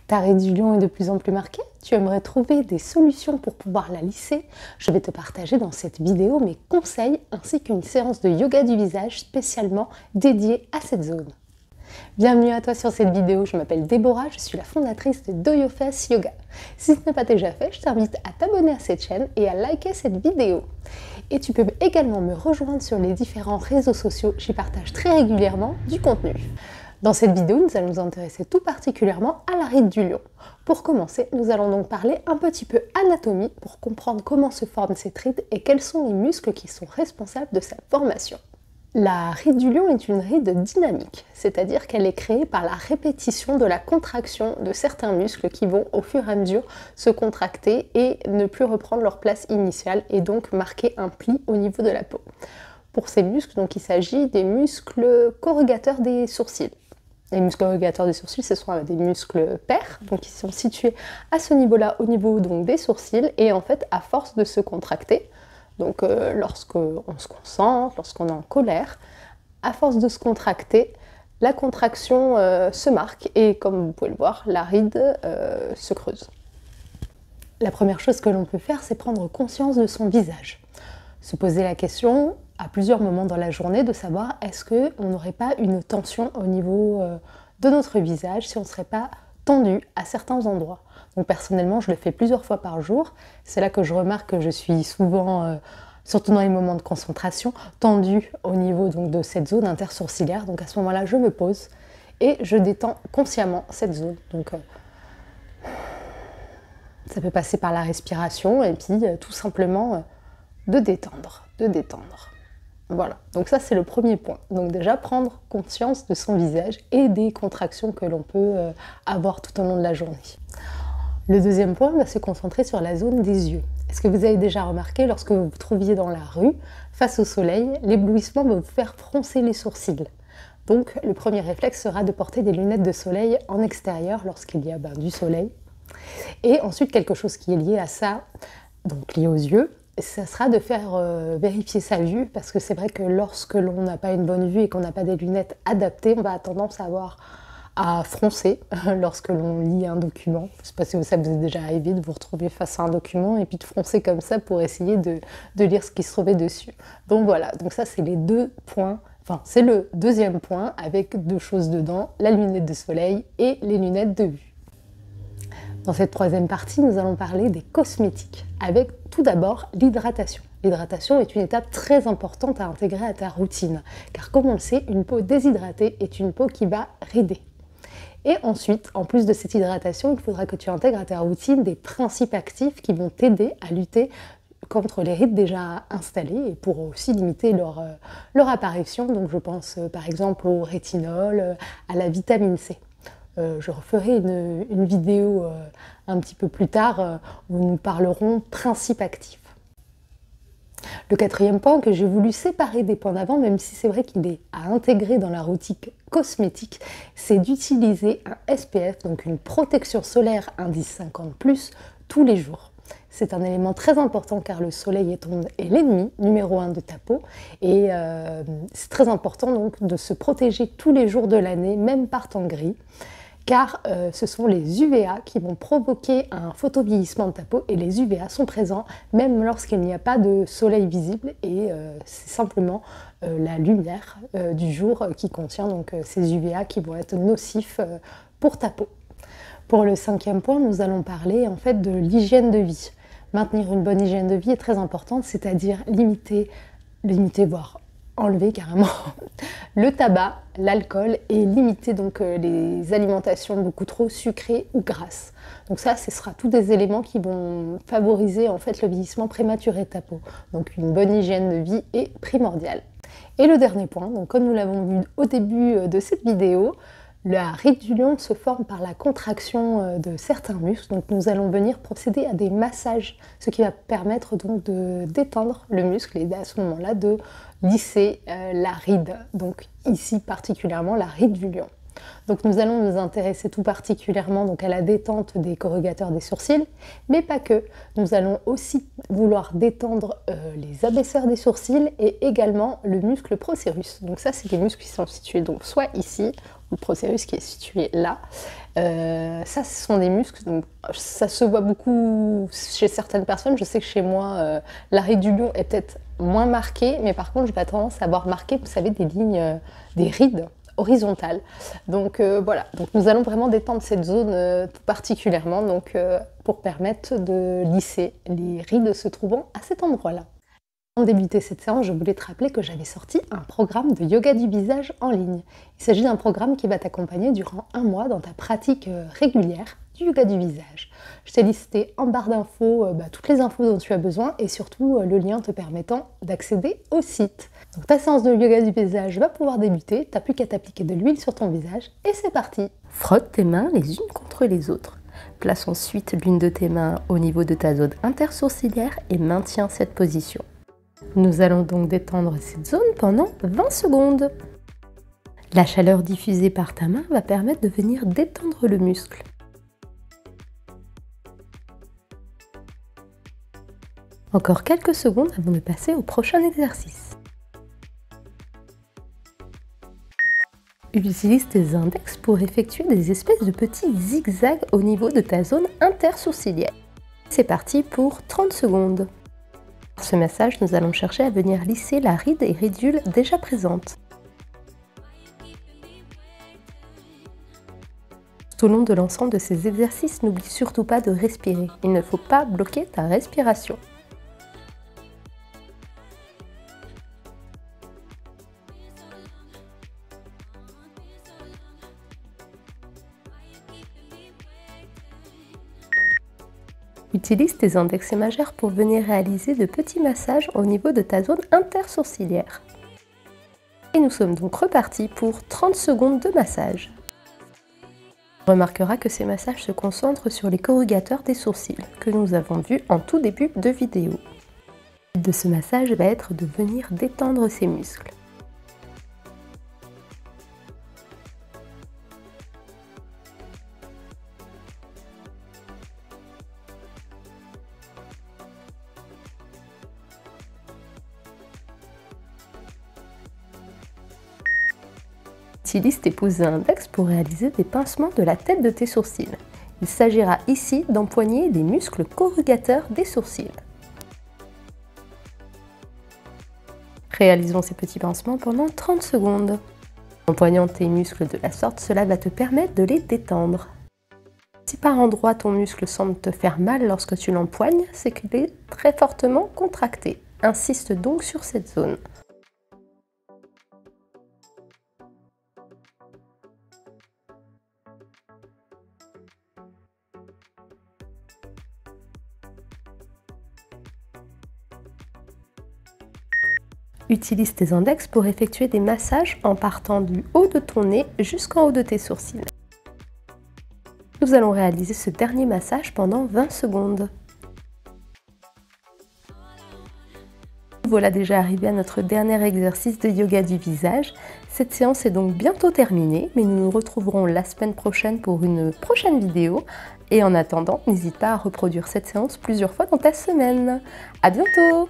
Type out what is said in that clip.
Ta ride du lion est de plus en plus marquée? Tu aimerais trouver des solutions pour pouvoir la lisser? Je vais te partager dans cette vidéo mes conseils ainsi qu'une séance de yoga du visage spécialement dédiée à cette zone. Bienvenue à toi sur cette vidéo, je m'appelle Déborah, je suis la fondatrice de DoYoFace Yoga. Si ce n'est pas déjà fait, je t'invite à t'abonner à cette chaîne et à liker cette vidéo. Et tu peux également me rejoindre sur les différents réseaux sociaux, j'y partage très régulièrement du contenu. Dans cette vidéo, nous allons nous intéresser tout particulièrement à la ride du lion. Pour commencer, nous allons donc parler un petit peu anatomie pour comprendre comment se forme cette ride et quels sont les muscles qui sont responsables de sa formation. La ride du lion est une ride dynamique, c'est-à-dire qu'elle est créée par la répétition de la contraction de certains muscles qui vont au fur et à mesure se contracter et ne plus reprendre leur place initiale et donc marquer un pli au niveau de la peau. Pour ces muscles, donc, il s'agit des muscles corrugateurs des sourcils. Les muscles corrugateurs des sourcils, ce sont des muscles pairs, donc ils sont situés à ce niveau-là, au niveau donc, des sourcils, et en fait, à force de se contracter, donc lorsqu'on se concentre, lorsqu'on est en colère, à force de se contracter, la contraction se marque, et comme vous pouvez le voir, la ride se creuse. La première chose que l'on peut faire, c'est prendre conscience de son visage. Se poser la question, à plusieurs moments dans la journée, de savoir est-ce qu'on n'aurait pas une tension au niveau de notre visage, si on ne serait pas tendu à certains endroits. Donc personnellement, je le fais plusieurs fois par jour. C'est là que je remarque que je suis souvent, surtout dans les moments de concentration, tendue au niveau donc, de cette zone intersourcilière. Donc à ce moment-là, je me pose et je détends consciemment cette zone. Donc ça peut passer par la respiration et puis tout simplement de détendre, de détendre. Voilà, donc ça c'est le premier point. Donc déjà prendre conscience de son visage et des contractions que l'on peut avoir tout au long de la journée. Le deuxième point va se concentrer sur la zone des yeux. Est-ce que vous avez déjà remarqué lorsque vous vous trouviez dans la rue, face au soleil, l'éblouissement va vous faire froncer les sourcils? Donc le premier réflexe sera de porter des lunettes de soleil en extérieur lorsqu'il y a du soleil. Et ensuite quelque chose qui est lié à ça, donc lié aux yeux, ça sera de faire vérifier sa vue, parce que c'est vrai que lorsque l'on n'a pas une bonne vue et qu'on n'a pas des lunettes adaptées, on va avoir tendance à froncer lorsque l'on lit un document. Je ne sais pas si ça vous est déjà arrivé de vous retrouver face à un document et puis de froncer comme ça pour essayer de lire ce qui se trouvait dessus. Donc voilà, donc ça c'est les deux points, enfin c'est le deuxième point avec deux choses dedans, la lunette de soleil et les lunettes de vue. Dans cette troisième partie, nous allons parler des cosmétiques, avec tout d'abord l'hydratation. L'hydratation est une étape très importante à intégrer à ta routine, car comme on le sait, une peau déshydratée est une peau qui va rider. Et ensuite, en plus de cette hydratation, il faudra que tu intègres à ta routine des principes actifs qui vont t'aider à lutter contre les rides déjà installées et pour aussi limiter leur apparition. Donc je pense par exemple au rétinol, à la vitamine C. Je referai une vidéo un petit peu plus tard où nous parlerons principes actifs. Le quatrième point que j'ai voulu séparer des points d'avant, même si c'est vrai qu'il est à intégrer dans la routine cosmétique, c'est d'utiliser un SPF, donc une protection solaire indice 50+, tous les jours. C'est un élément très important car le soleil est l'ennemi numéro 1 de ta peau et c'est très important donc de se protéger tous les jours de l'année, même par temps gris. Car ce sont les UVA qui vont provoquer un photovieillissement de ta peau et les UVA sont présents même lorsqu'il n'y a pas de soleil visible et c'est simplement la lumière du jour qui contient donc, ces UVA qui vont être nocifs pour ta peau. Pour le cinquième point, nous allons parler en fait de l'hygiène de vie. Maintenir une bonne hygiène de vie est très importante, c'est-à-dire limiter voire enlever carrément le tabac, l'alcool et limiter donc les alimentations beaucoup trop sucrées ou grasses. Donc ça, ce sera tous des éléments qui vont favoriser en fait le vieillissement prématuré de ta peau. Donc une bonne hygiène de vie est primordiale. Et le dernier point, donc comme nous l'avons vu au début de cette vidéo, la ride du lion se forme par la contraction de certains muscles, donc nous allons venir procéder à des massages, ce qui va permettre donc de détendre le muscle et à ce moment-là de lisser la ride, donc ici particulièrement la ride du lion. Donc nous allons nous intéresser tout particulièrement donc, à la détente des corrugateurs des sourcils, mais pas que. Nous allons aussi vouloir détendre les abaisseurs des sourcils et également le muscle procérus. Donc ça, c'est des muscles qui sont situés donc soit ici, ou le procérus qui est situé là, Ça, ce sont des muscles, donc ça se voit beaucoup chez certaines personnes. Je sais que chez moi, l'arrêt du lion est peut-être moins marqué, mais par contre, je vais tendance à avoir marqué, vous savez, des lignes, des rides horizontales. Donc voilà, donc nous allons vraiment détendre cette zone tout particulièrement, donc pour permettre de lisser les rides se trouvant à cet endroit-là. Avant de débuter cette séance, je voulais te rappeler que j'avais sorti un programme de yoga du visage en ligne. Il s'agit d'un programme qui va t'accompagner durant 1 mois dans ta pratique régulière du yoga du visage. Je t'ai listé en barre d'infos toutes les infos dont tu as besoin et surtout le lien te permettant d'accéder au site. Donc ta séance de yoga du visage va pouvoir débuter, t'as plus qu'à t'appliquer de l'huile sur ton visage et c'est parti. Frotte tes mains les unes contre les autres. Place ensuite l'une de tes mains au niveau de ta zone intersourcilière et maintiens cette position. Nous allons donc détendre cette zone pendant 20 secondes. La chaleur diffusée par ta main va permettre de venir détendre le muscle. Encore quelques secondes avant de passer au prochain exercice. Utilise tes index pour effectuer des espèces de petits zigzags au niveau de ta zone intersourcilière. C'est parti pour 30 secondes. Pour ce massage, nous allons chercher à venir lisser la ride et ridule déjà présentes. Tout au long de l'ensemble de ces exercices, n'oublie surtout pas de respirer. Il ne faut pas bloquer ta respiration. Utilise tes index et majeurs pour venir réaliser de petits massages au niveau de ta zone intersourcilière. Et nous sommes donc repartis pour 30 secondes de massage. Tu remarqueras que ces massages se concentrent sur les corrugateurs des sourcils, que nous avons vus en tout début de vidéo. Le but de ce massage va être de venir détendre ces muscles. Utilise tes pouces index pour réaliser des pincements de la tête de tes sourcils. Il s'agira ici d'empoigner les muscles corrugateurs des sourcils. Réalisons ces petits pincements pendant 30 secondes. En empoignant tes muscles de la sorte, cela va te permettre de les détendre. Si par endroit ton muscle semble te faire mal lorsque tu l'empoignes, c'est qu'il est très fortement contracté. Insiste donc sur cette zone. Utilise tes index pour effectuer des massages en partant du haut de ton nez jusqu'en haut de tes sourcils. Nous allons réaliser ce dernier massage pendant 20 secondes. Voilà déjà arrivé à notre dernier exercice de yoga du visage. Cette séance est donc bientôt terminée, mais nous nous retrouverons la semaine prochaine pour une prochaine vidéo. Et en attendant, n'hésite pas à reproduire cette séance plusieurs fois dans ta semaine. À bientôt!